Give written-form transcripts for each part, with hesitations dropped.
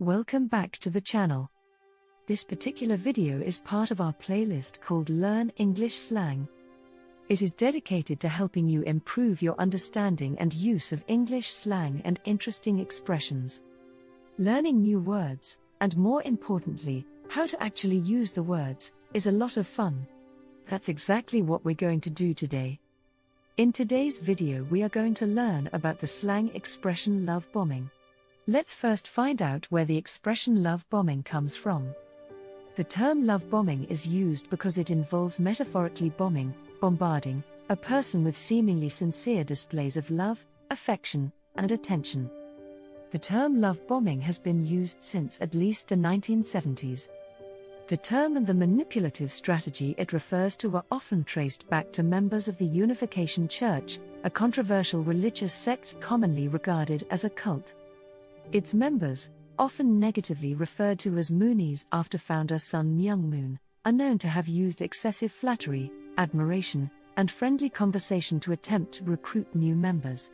Welcome back to the channel. This particular video is part of our playlist called Learn English Slang. It is dedicated to helping you improve your understanding and use of English slang and interesting expressions. Learning new words, and more importantly, how to actually use the words, is a lot of fun. That's exactly what we're going to do today. In today's video we are going to learn about the slang expression love bombing. Let's first find out where the expression love bombing comes from. The term love bombing is used because it involves metaphorically bombarding, a person with seemingly sincere displays of love, affection, and attention. The term love bombing has been used since at least the 1970s. The term and the manipulative strategy it refers to are often traced back to members of the Unification Church, a controversial religious sect commonly regarded as a cult. Its members, often negatively referred to as Moonies after founder Sun Myung Moon, are known to have used excessive flattery, admiration, and friendly conversation to attempt to recruit new members.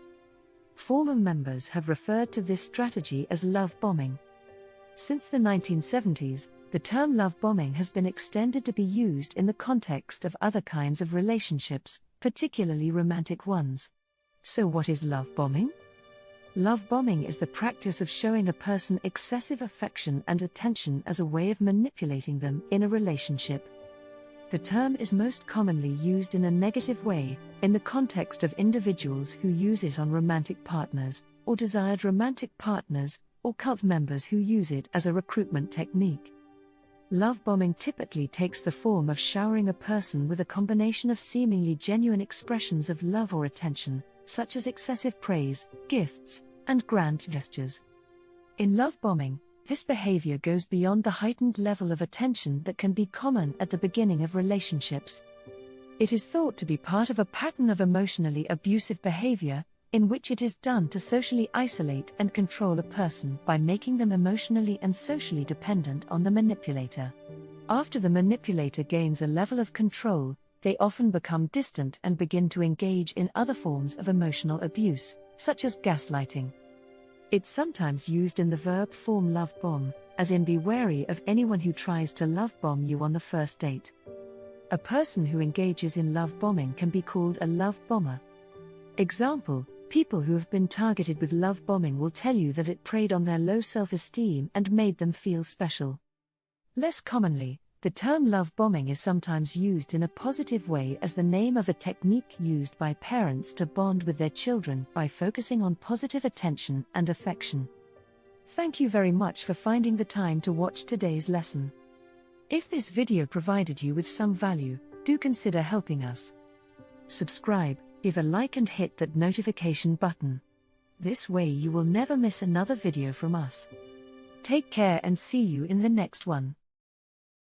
Former members have referred to this strategy as love bombing. Since the 1970s, the term love bombing has been extended to be used in the context of other kinds of relationships, particularly romantic ones. So what is love bombing? Love bombing is the practice of showing a person excessive affection and attention as a way of manipulating them in a relationship. The term is most commonly used in a negative way, in the context of individuals who use it on romantic partners, or desired romantic partners, or cult members who use it as a recruitment technique. Love bombing typically takes the form of showering a person with a combination of seemingly genuine expressions of love or attention, such as excessive praise, gifts, and grand gestures. In love bombing, this behavior goes beyond the heightened level of attention that can be common at the beginning of relationships. It is thought to be part of a pattern of emotionally abusive behavior, in which it is done to socially isolate and control a person by making them emotionally and socially dependent on the manipulator. After the manipulator gains a level of control, they often become distant and begin to engage in other forms of emotional abuse, such as gaslighting. It's sometimes used in the verb form love bomb, as in be wary of anyone who tries to love bomb you on the first date. A person who engages in love bombing can be called a love bomber. Example: people who have been targeted with love bombing will tell you that it preyed on their low self-esteem and made them feel special. Less commonly, the term love bombing is sometimes used in a positive way as the name of a technique used by parents to bond with their children by focusing on positive attention and affection. Thank you very much for finding the time to watch today's lesson. If this video provided you with some value, do consider helping us. Subscribe, give a like and hit that notification button. This way you will never miss another video from us. Take care and see you in the next one.